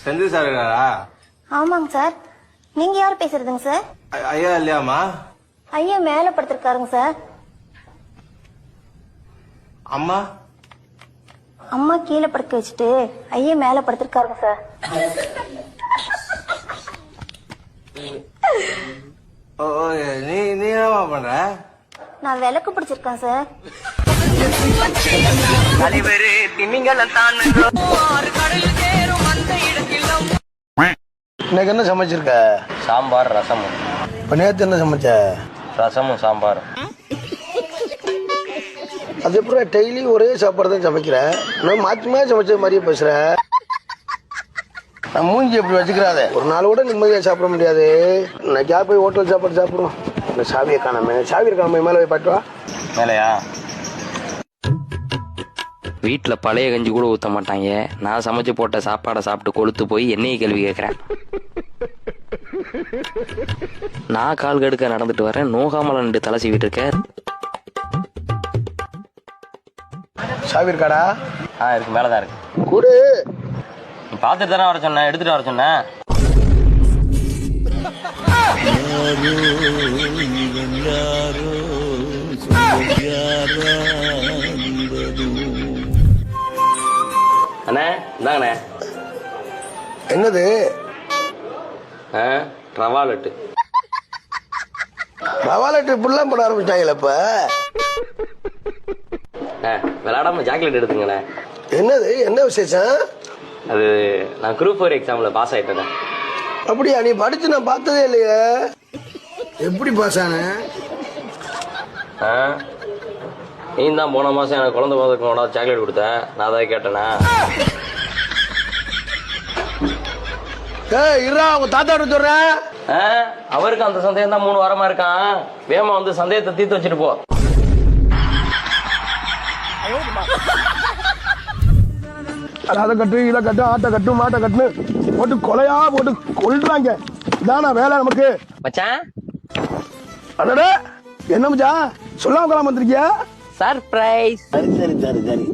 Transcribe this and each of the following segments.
Senthil sir இருக்காரா? ஆமாங்க sir. நீங்க யார் பேசுறதுங்க சார்? ஐயா இல்லையாமா? ஐயா மேல படுத்திருக்காருங்க சார். அம்மா? அம்மா கீழே படுக்க வச்சுட்டு ஐயா மேல படுத்திருக்காருங்க சார். நீ என்னமா பண்ற? நான் விளக்கு பிடிச்சிருக்கேன் சார். இன்னைக்கு என்ன சமைச்சிருக்க? சாம்பார் ரசமும். இப்ப நேத்து என்ன சமைச்ச? ரசமும் சாம்பாரும். அது எப்படி டெய்லி ஒரே சாப்பாடு தான் சமைக்கிற? நான் மாற்றி மாற்றி சமைச்ச மாதிரியே பேசுற. நான் மூஞ்சி எப்படி வச்சுக்கிறாத. ஒரு நாள் கூட நிம்மதியா சாப்பிட முடியாது. இன்னைக்கா போய் ஹோட்டல் சாப்பாடு சாப்பிடுவோம். இந்த சாவியை காணாம, சாவி இருக்காம மேல போய் பாட்டுவா. மேலையா? வீட்டில் பழைய கஞ்சி கூட ஊற்ற மாட்டாங்க. நான் சமைச்சு போட்ட சாப்பாடை சாப்பிட்டு கொளுத்து போய் என்னைய கேள்வி கேட்குறேன். நான் கால் கடுக்க நடந்துட்டு வரேன், நோகாமல் ரெண்டு தலை சீவிட்டு இருக்கேன். சாவி இருக்காடா? இருக்கு, மேலே தான் இருக்கு. கூடு பார்த்துட்டு தானே வர சொன்னேன், எடுத்துட்டு வர சொன்னேன். அண்ணே இந்தாங்கண்ணே. என்னது? ரவா லட்டு. ரவா லட்டு இப்படிலாம் போட ஆரம்பிச்சாங்களே இப்ப. விளையாடாம சாக்லேட் எடுத்துங்கண்ணே. என்னது? என்ன விசேஷம்? அது நான் குரூப் 4 எக்ஸாம்ல பாஸ் ஆயிட்டேன். அப்படியா? நீ படிச்சு நான் பார்த்ததே இல்லையே. எப்படி பாஸ் ஆன? நீ தான் போன மாசம் எனக்கு குழந்தை பிறந்ததுக்கு சாக்லேட் கொடுத்த, நான் அதை கேட்டேனா? இருடா, உங்க தாத்தா சொல்றேன். அவருக்கு அந்த சந்தேகம் தான் 3 வாரமா இருக்கான். வேமா வந்து சந்தேகத்தை தீர்த்து வச்சுட்டு போ. அதை கட்டு, இதை கட்டு, ஆட்டை கட்டு, மாட்டை கட்டுன்னு போட்டு கொலையா போட்டு கொல்றாங்க. இதானா வேலை நமக்கு? மச்சான் அடடே, என்ன மச்சான் சொல்லாம கொள்ளாம வந்திருக்கியா? சர்ப்ரைஸ். சரி சரி சரி சரி.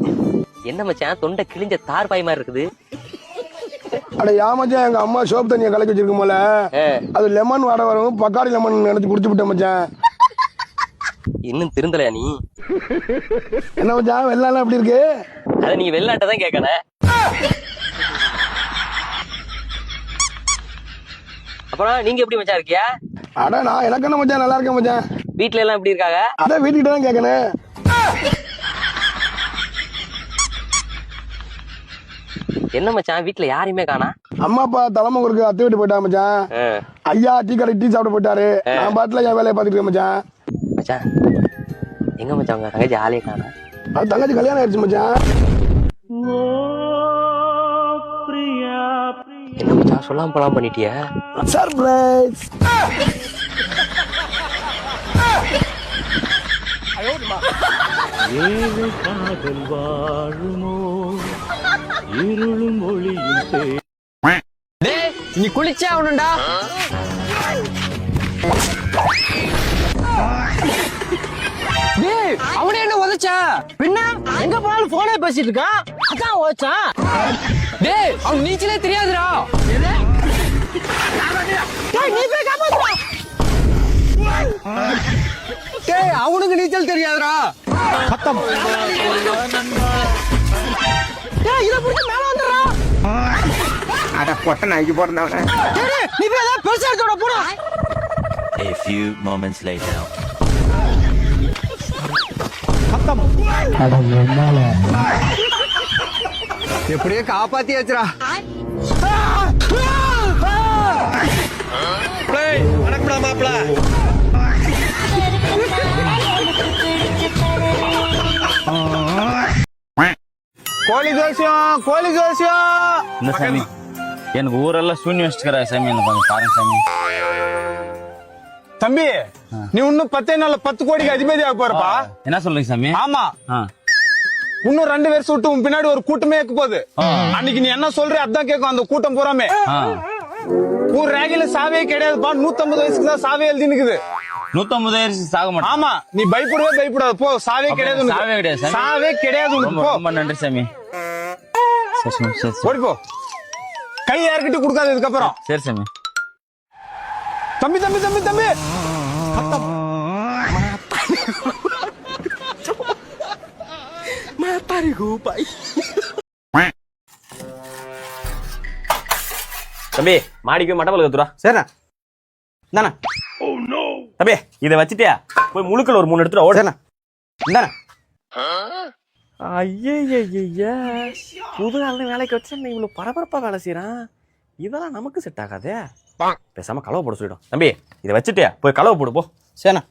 என்ன மச்சான் தொண்டை கிழிஞ்ச தார் பாய் மாதிரி இருக்குது? அட மச்சான், எங்க அம்மா சோப்பு தண்ணியை கலக்கி வச்சிருக்கும் போல அது லெமன் வாட வரும், பக்காடி லெமன் நினைச்சு குடிச்சு விட்டேன் மச்சான். இன்னும் திருந்தலையா நீ? என்ன மச்சான் வெள்ளாலாம் எப்படி இருக்கு? அதை நீங்க வெள்ளாட்ட தான் கேட்கணும். அப்புறம் நீங்க எப்படி மச்சான் இருக்கியா? அட நான் எனக்கு என்ன மச்சான் நல்லா இருக்கேன் மச்சான். வீட்டுல எல்லாம் எப்படி இருக்காங்க? அட வீட்டுக்கிட்ட தான் கேட்கணும். என்ன மச்சான் வீட்டுல யாரையுமே காணா? அம்மா அப்பா தலைமுறைக்கு அத்தை வீட்டு போயிட்டா மச்சான். ஐயா டீ கடை டீ சாப்பிட போயிட்டாரு. நான் பாட்டுல என் வேலையை பார்த்துட்டு மச்சான். மச்சான் எங்க மச்சான் உங்க தங்கச்சி ஆளே காணா? அது தங்கச்சி கல்யாணம் ஆயிடுச்சு மச்சான். என்ன மச்சான் சொல்லாம போலாம் பண்ணிட்டியா? சர்ப்ரைஸ். ஏழு காதல் வாழுமோ இருளும் ஒளியும். நீ குளிச்சே ஆகணும்டா. அவனே என்ன உதச்சா? பின்ன எங்க போனாலும் போனே பேசிட்டு இருக்கான். அதான் உதச்சான். டேய் அவன் நீச்சலே தெரியாதுடா. நீ போய் காப்பாத்துடா. டேய் அவனுக்கு நீச்சல் தெரியாதுடா. சத்தம். டேய் இத புடிச்சு மேல வந்துடா. அட பொட்ட நாய்க்கு போறதவனே. டேய் நீ போய் அத பெருசா எடுத்துடா போடா. A few moments later. எப்படியே காப்பாத்தி வச்சுடா. கோழி ஜோசியம், கோழி ஜோசியம். இந்த சாமி எனக்கு ஊரெல்லாம் சூன்யம் வச்சுக்கிறா சாமி. என்ன கொஞ்சம் பாருங்க சாமி. தம்பி நீ இன்னும் 10 நாள்ல 10 கோடிக்கு அதிபதியாக போறப்பா. என்ன சொல்றீங்க சாமி? ஆமா, இன்னும் 2 வருஷம் விட்டு உன் பின்னாடி ஒரு கூட்டமே இருக்க போகுது. அன்னைக்கு நீ என்ன சொல்ற அதான் கேட்கும் அந்த கூட்டம் பூராமே. உன் ரேகையில சாவே கிடையாதுப்பா. 150 வயசுக்கு தான் சாவே எழுதி நிக்குது. 150 வயசு சாக மாட்டேன். ஆமா, நீ பயப்படவே பயப்படாத போ. சாவே கிடையாது, சாவே கிடையாது, சாவே கிடையாது. ரொம்ப நன்றி சாமி. ஓடி போ. கை யாருக்கிட்ட கொடுக்காது இதுக்கப்புறம். சரி சாமி. தம்பி தம்பி தம்பி தம்பி தம்பி மாடிக்கு மட்டப்பல் கத்துறா. சரிண்ணா இந்தாண்ணா. தம்பி இதை வச்சுட்டியா போய் முழுக்கல் ஒரு 3 எடுத்துட்டு ஓடு. சரிண்ணா இந்தாண்ணா. ஐயா புது ஆளு வேலைக்கு வச்சு இவ்வளவு பரபரப்பா வேலை செய்யறான். இதெல்லாம் நமக்கு செட் ஆகாதே. பேசாம கலவை போட சொல்லிடும். தம்பி இதை வச்சுட்டியா போய் கலவை போடு போ. சரிண்ணா.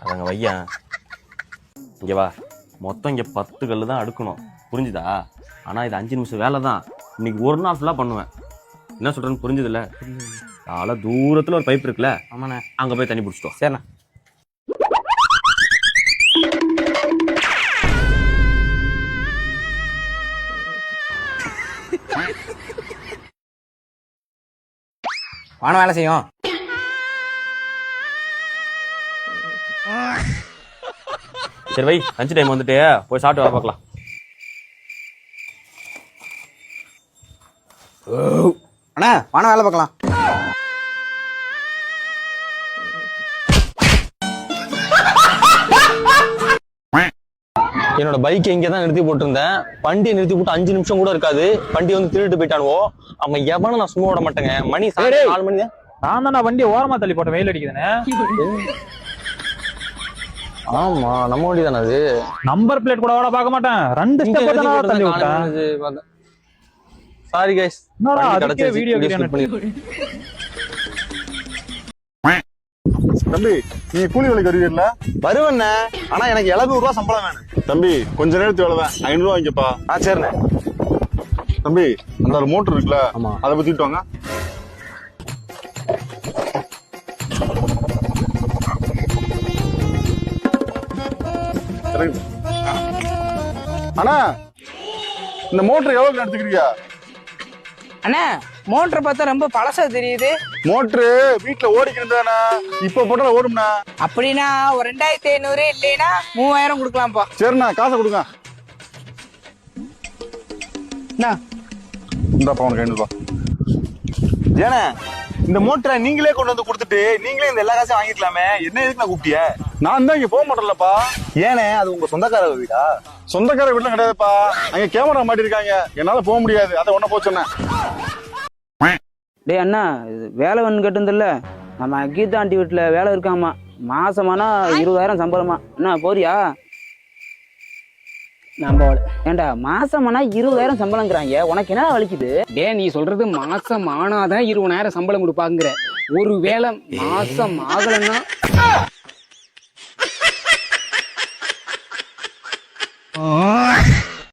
அதங்க வையா இங்க வா. மொத்தம் இங்க 10 கல்லு தான் அடுக்கணும், புரிஞ்சுதா? ஆனா இது 5 நிமிஷம் வேலை தான். இன்னைக்கு ஒரு நாள் ஃபுல்லா பண்ணுவேன். என்ன சொல்றேன்னு புரிஞ்சுதுல்ல? ஆள தூரத்துல ஒரு பைப் இருக்குல்ல, ஆமாண்ணே. அங்க போய் தண்ணி பிடிச்சிட்டோம். சரிண்ணா. வான வேலை செய்யும். சரி வை, லஞ்ச் டைம் வந்துட்டு போய் சாப்பிட்டு வர பார்க்கலாம். அண்ணா வான வேலை பார்க்கலாம். என்னோட பைக்கை இங்கே தான் நிறுத்தி போட்டிருந்தேன். வண்டியை நிறுத்தி போட்டு 5 நிமிஷம் கூட இருக்காது, வண்டி வந்து திருட்டு போயிட்டானுவோ. அவன் எவனும் நான் சும்மா விட மாட்டேங்க. மணி 4 மணி தான். நான் தான் வண்டியை ஓரமா தள்ளி போட்டேன், வெயில் அடிக்குதுன்னு. ஆமா நம்ம வண்டி தானே அது. நம்பர் பிளேட் கூட ஓட பார்க்க மாட்டேன், 2 ஸ்டெப் தான் தள்ளி விட்டேன். Sorry guys. என்னடா அதுக்கே வீடியோ தம்பி நீ கூலி வேலைக்கு வருவீர்ல? வருவேண்ணே, ஆனா எனக்கு 700 ரூபா சம்பளம் வேணும். தம்பி கொஞ்ச நேரத்துக்கு வேலை தான், 500 ரூபா வாங்கிப்பா. சரிண்ணே. தம்பி அந்த ஒரு மோட்டர் இருக்குல்ல, ஆமா. அதை பத்திட்டு வாங்க. அண்ணா இந்த மோட்டர் எவ்வளவு எடுத்துக்கிறீங்க? அண்ணா மோட்டர் பார்த்தா ரொம்ப பழசா தெரியுது. மோட்டரு வீட்டுல ஓடிக்கிறதானா? இப்ப போட்டா ஓடும்ண்ணா. அப்படின்னா ஒரு 2500 இல்லைன்னா 3000 கொடுக்கலாம்ப்பா. சரிண்ணா, காசை கொடுங்க. இந்தாப்பா உனக்கு 500 ரூபா. ஏண்ணே இந்த மோட்டரை நீங்களே கொண்டு வந்து கொடுத்துட்டு நீங்களே இந்த எல்லா காசையும் வாங்கிக்கலாமே, என்ன எதுக்கு நான் கூப்பிட்டிய? நான் தான் இங்க போக மாட்டேன்லப்பா. ஏண்ணே அது உங்க சொந்தக்கார வீடா? சொந்தக்கார வீட்டுல கிடையாதுப்பா, அங்க கேமரா மாட்டிருக்காங்க, என்னால போக முடியாது, அதை ஒன்ன போக சொன்னேன். டேய் அண்ணா, இது வேலை ஒன்று கேட்டிருந்தில்ல, நம்ம கீதா ஆண்டி வீட்டில் வேலை இருக்காமா, மாசமானா 20,000 சம்பளமா. அண்ணா போறியா? நம்ம ஏண்டா மாசமானா 20,000 சம்பளங்கிறாங்க, உனக்கு என்ன வலிக்குது? டே நீ சொல்றது மாசம் ஆனாதான் 20,000 சம்பளம் கொடுப்பாங்கிற. ஒரு வேலை மாசம் ஆகலன்னா